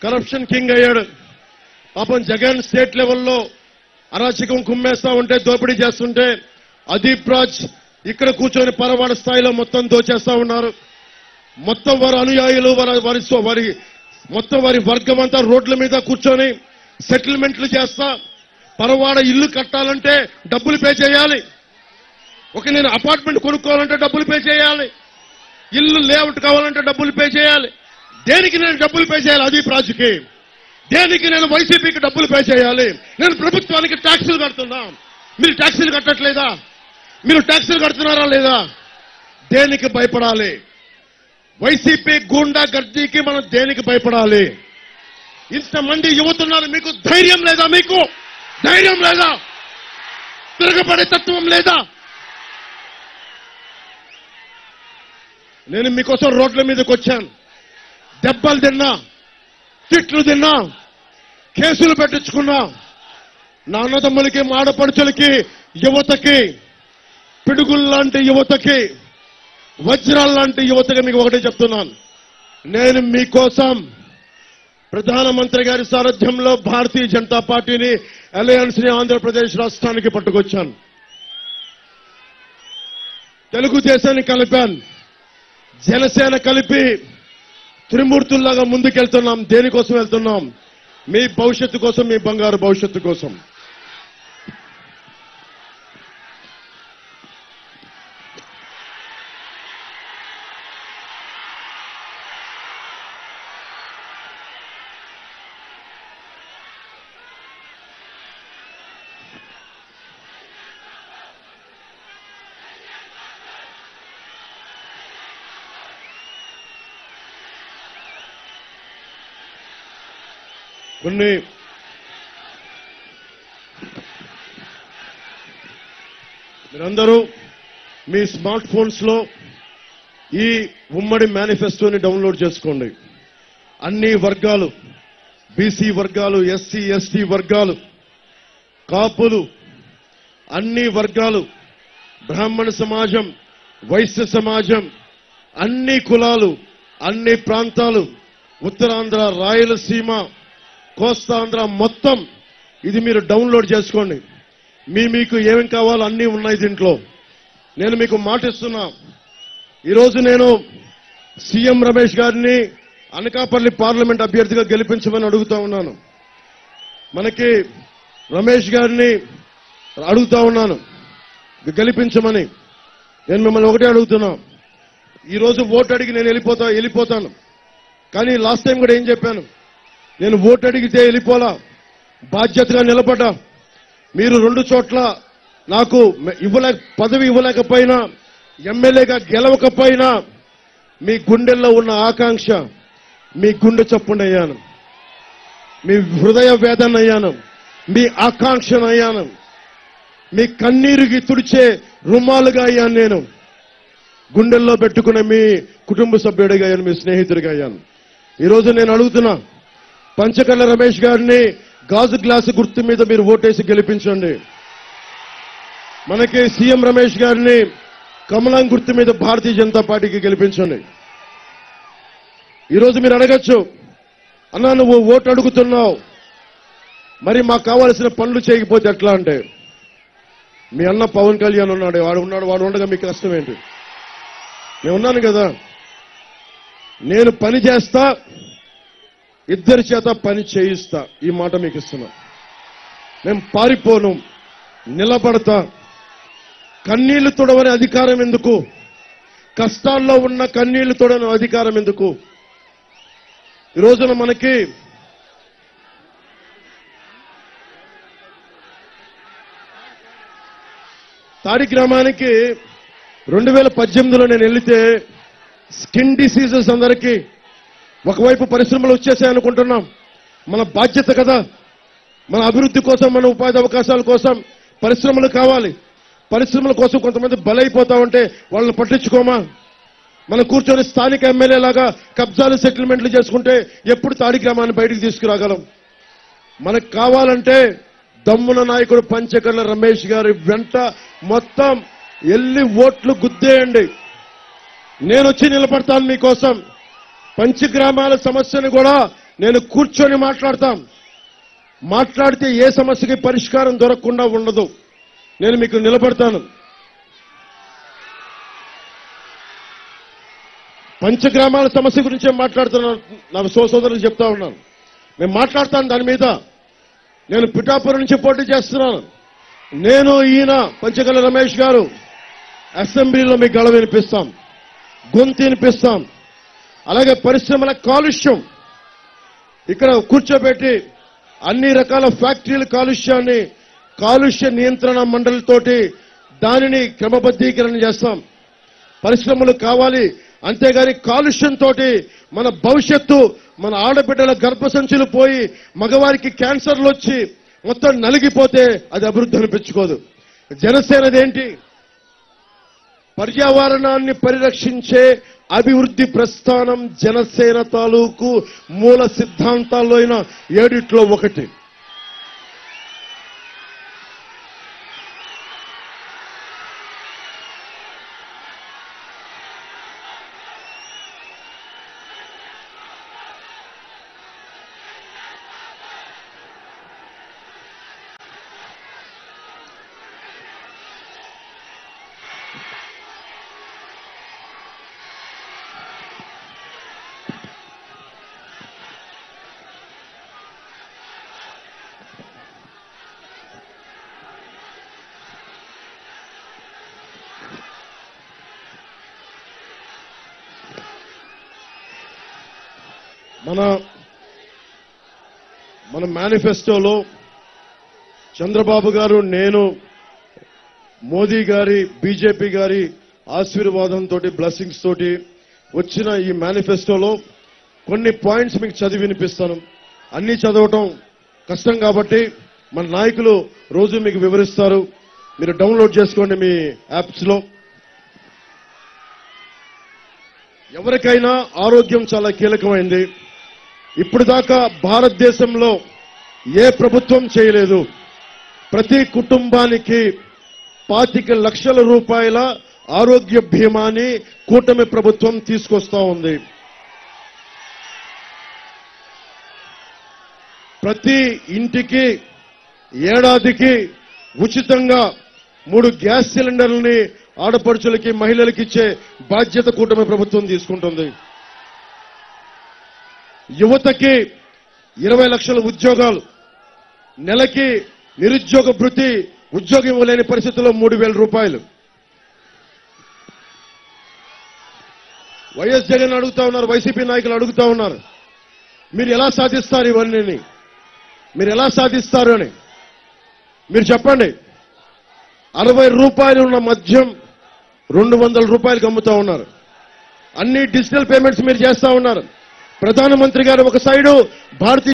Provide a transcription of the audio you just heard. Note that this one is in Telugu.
కరప్షన్ కింగ్ అయ్యాడు. పాపం జగన్ స్టేట్ లెవెల్లో అరాచకం కుమ్మేస్తా ఉంటే, దోపిడీ చేస్తుంటే అదీప్ రాజ్ ఇక్కడ కూర్చొని పరవాడ స్థాయిలో మొత్తం దోచేస్తా ఉన్నారు. మొత్తం వారి అనుయాయులు మొత్తం వారి వర్గం అంతా రోడ్ల మీద కూర్చొని సెటిల్మెంట్లు చేస్తా, పరవాడ ఇల్లు కట్టాలంటే డబ్బులు పే చేయాలి, నేను అపార్ట్మెంట్ కొనుక్కోవాలంటే డబ్బులు పే చేయాలి, ఇల్లు లేఅవుట్ కావాలంటే డబ్బులు పే చేయాలి. దేనికి నేను డబ్బులు పే చేయాలి? అదీప్ రాజుకి. దేనికి నేను వైసీపీకి డబ్బులు పే చేయాలి? నేను ప్రభుత్వానికి ట్యాక్సులు కడుతున్నా. మీరు ట్యాక్సులు కట్టట్లేదా? మీరు ట్యాక్సులు కడుతున్నారా లేదా? దేనికి భయపడాలి? వైసీపీ గూండా గర్దీకి మనం దేనికి భయపడాలి? ఇంతమంది యువతున్నారు, మీకు ధైర్యం లేదా? మీకు ధైర్యం లేదా? తిరగబడే తత్వం లేదా? నేను మీకోసం రోడ్ల మీదకి వచ్చాను. దెబ్బలు తిన్నా, తిట్లు తిన్నా, కేసులు పెట్టించుకున్నా. నా అన్నదమ్ములకి, ఆడపడుచులకి, యువతకి, పిడుగుల్లాంటి యువతకి, వజ్రాల్లాంటి యువతకి మీకు ఒకటే చెప్తున్నాను. నేను మీకోసం ప్రధానమంత్రి గారి సారథ్యంలో భారతీయ జనతా పార్టీని, అలయన్స్ ని ఆంధ్రప్రదేశ్ రాష్ట్రానికి పట్టుకొచ్చాను. తెలుగుదేశాన్ని కలిపాను, జనసేన కలిపి త్రిమూర్తుల్లాగా ముందుకెళ్తున్నాం. దేనికోసం వెళ్తున్నాం? మీ భవిష్యత్తు కోసం, మీ బంగారు భవిష్యత్తు కోసం. మీరందరూ మీ స్మార్ట్ ఫోన్స్ లో ఈ ఉమ్మడి మేనిఫెస్టోని డౌన్లోడ్ చేసుకోండి. అన్ని వర్గాలు, బీసీ వర్గాలు, ఎస్సీ ఎస్టీ వర్గాలు, కాపులు, అన్ని వర్గాలు, బ్రాహ్మణ సమాజం, వైశ్య సమాజం, అన్ని కులాలు, అన్ని ప్రాంతాలు, ఉత్తరాంధ్ర, రాయలసీమ, కోస్తాంధ్ర మొత్తం ఇది మీరు డౌన్లోడ్ చేసుకోండి. మీకు ఏమేం కావాలో అన్నీ ఉన్నాయి దీంట్లో. నేను మీకు మాటిస్తున్నా, ఈరోజు నేను సీఎం రమేష్ గారిని అనకాపల్లి పార్లమెంట్ అభ్యర్థిగా గెలిపించమని అడుగుతా ఉన్నాను. మనకి రమేష్ గారిని అడుగుతా ఉన్నాను గెలిపించమని. నేను మిమ్మల్ని ఒకటే అడుగుతున్నా, ఈరోజు ఓటు అడిగి నేను వెళ్ళిపోతాను. కానీ లాస్ట్ టైం కూడా ఏం చెప్పాను? నేను ఓటు అడిగితే వెళ్ళిపోలా, బాధ్యతగా నిలబడ్డా. మీరు 2 చోట్ల నాకు పదవి ఇవ్వలేకపోయినా, ఎమ్మెల్యేగా గెలవకపోయినా, మీ గుండెల్లో ఉన్న ఆకాంక్ష మీ గుండె చప్పుడయ్యాను, మీ హృదయ వేదన అయ్యాను, మీ ఆకాంక్షను అయ్యాను, మీ కన్నీరుకి తుడిచే రుమాలుగా అయ్యాను. నేను గుండెల్లో పెట్టుకునే మీ కుటుంబ సభ్యుడిగా అయ్యాను, మీ స్నేహితుడిగా అయ్యాను. ఈరోజు నేను అడుగుతున్నా, పంచకర్ల రమేష్ గారిని గాజు గ్లాసు గుర్తు మీద మీరు ఓటేసి గెలిపించండి. మనకి సీఎం రమేష్ గారిని కమలం గుర్తు మీద భారతీయ జనతా పార్టీకి గెలిపించండి. ఈరోజు మీరు అడగచ్చు, అన్నా నువ్వు ఓటు అడుగుతున్నావు, మరి మాకు కావాల్సిన పనులు చేయకపోతే ఎట్లా అంటే, మీ అన్న పవన్ కళ్యాణ్ ఉన్నాడు, వాడు ఉండగా మీకు కష్టం ఏంటి? నేను ఉన్నాను కదా, నేను పని చేస్తా, ఇద్దరి చేత పని చేయిస్తా. ఈ మాట మీకు ఇస్తున్నా. నేను పారిపోను, నిలబడతా. కన్నీళ్లు తొడవని అధికారం ఎందుకు? కష్టాల్లో ఉన్న కన్నీళ్లు తొడవని అధికారం ఎందుకు? ఈ రోజున మనకి తాడి గ్రామానికి 2018లో నేను వెళ్తే స్కిన్ డిసీజెస్ అందరికీ, ఒకవైపు పరిశ్రమలు వచ్చేసాయనుకుంటున్నాం. మన బాధ్యత కదా, మన అభివృద్ధి కోసం, మన ఉపాధి అవకాశాల కోసం పరిశ్రమలు కావాలి. పరిశ్రమల కోసం కొంతమంది బలైపోతా ఉంటే వాళ్ళని పట్టించుకోమా? మనం కూర్చొని స్థానిక ఎమ్మెల్యే లాగా కబ్జాలు, సెటిల్మెంట్లు చేసుకుంటే ఎప్పుడు తాడి గ్రామాన్ని బయటికి తీసుకురాగలం? మనకు కావాలంటే దమ్మున నాయకుడు పంచకర్ల రమేష్ గారి వెంట మొత్తం వెళ్ళి ఓట్లు గుద్దేయండి. నేను వచ్చి నిలబడతాను మీకోసం. పంచగ్రామాల సమస్యను కూడా నేను కూర్చొని మాట్లాడితే ఏ సమస్యకి పరిష్కారం దొరకకుండా ఉండదు. నేను మీకు నిలబడతాను. పంచగ్రామాల సమస్య గురించే మాట్లాడుతున్నాను. నా సోదరులకు చెప్తా ఉన్నాను. నేను మాట్లాడతాను దాని మీద. నేను పిఠాపురం నుంచి పోటీ చేస్తున్నాను. నేను ఈయన పంచగల రమేష్ గారు అసెంబ్లీలో మీకు గళం వినిపిస్తాం, గొంతు వినిపిస్తాం. అలాగే పరిశ్రమల కాలుష్యం ఇక్కడ కూర్చోబెట్టి అన్ని రకాల ఫ్యాక్టరీల కాలుష్య నియంత్రణ మండలితోటి దానిని క్రమబద్ధీకరణ చేస్తాం. పరిశ్రమలు కావాలి, అంతేగాని కాలుష్యంతో మన భవిష్యత్తు, మన ఆడబిడ్డల గర్భసంచులు పోయి మగవారికి క్యాన్సర్లు వచ్చి మొత్తం నలిగిపోతే అది అభివృద్ధి అనిపించుకోదు. జనసేనదేంటి? పర్యావరణాన్ని పరిరక్షించే అభివృద్ధి ప్రస్థానం జనసేన తాలూకు మూల సిద్ధాంతాల్లో అయిన 7 ఒకటి. మన మేనిఫెస్టోలో చంద్రబాబు గారు, నేను, మోదీ గారి, బీజేపీ గారి ఆశీర్వాదంతో, బ్లెస్సింగ్స్ తోటి వచ్చిన ఈ మేనిఫెస్టోలో కొన్ని పాయింట్స్ మీకు చదివి వినిపిస్తాను. అన్ని చదవటం కష్టం కాబట్టి మన నాయకులు రోజు మీకు వివరిస్తారు. మీరు డౌన్లోడ్ చేసుకోండి మీ యాప్స్లో. ఎవరికైనా ఆరోగ్యం చాలా కీలకమైంది. ఇప్పుడు దాకా భారతదేశంలో ఏ ప్రభుత్వం చేయలేదు. ప్రతి కుటుంబానికి 25 లక్షల రూపాయల ఆరోగ్య బీమాని కూటమి ప్రభుత్వం తీసుకొస్తా ఉంది. ప్రతి ఇంటికి ఏడాదికి ఉచితంగా 3 గ్యాస్ సిలిండర్లని ఆడపడుచులకి, మహిళలకి ఇచ్చే బాధ్యత కూటమి ప్రభుత్వం తీసుకుంటుంది. యువతకి 20 లక్షల ఉద్యోగాలు, నెలకి నిరుద్యోగ భృతి, ఉద్యోగం ఇవ్వలేని పరిస్థితుల్లో 3,000 రూపాయలు. వైఎస్ జగన్ అడుగుతా ఉన్నారు, వైసీపీ నాయకులు అడుగుతా ఉన్నారు, మీరు ఎలా సాధిస్తారు ఇవన్నీ, మీరు ఎలా సాధిస్తారు అని మీరు చెప్పండి. 60 రూపాయలు ఉన్న మద్యం 200 రూపాయలకు అమ్ముతా ఉన్నారు. అన్ని డిజిటల్ పేమెంట్స్ మీరు చేస్తా ఉన్నారు. ప్రధానమంత్రి గారు ఒక సైడు భారతీయ